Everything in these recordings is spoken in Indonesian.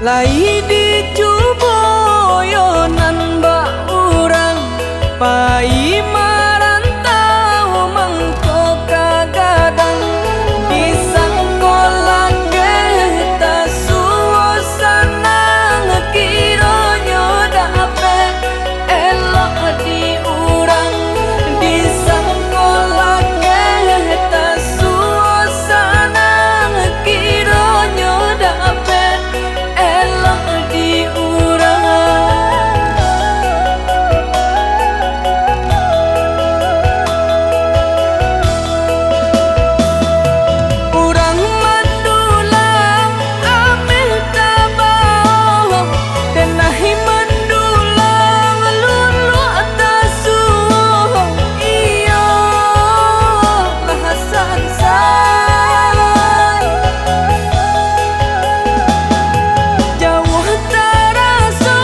Lai dicuboyonan ba urang pai marantau mangko kagadang disangkola kita suasana kironyo dape elok di urang disangkola kita suasana kironyo dape elok di urang. Urang mandulang ameh tabao tenahi mandulang lulu atasuo iyo lahasan say jauh taraso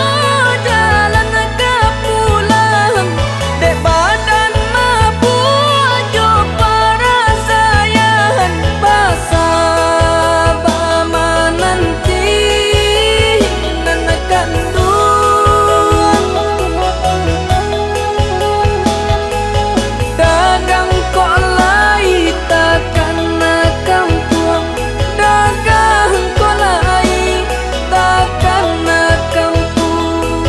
jalan ke pulang dek badan mabu jo parasayan basaba nanti nanakan duang dagang kok lai takkan kampung dagang kok lai takkan kampung.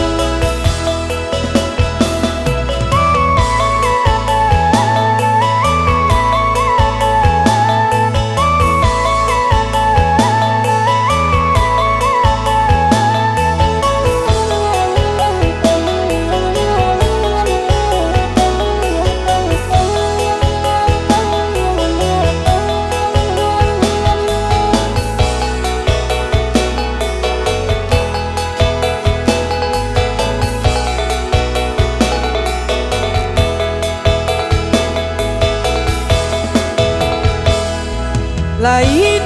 Lai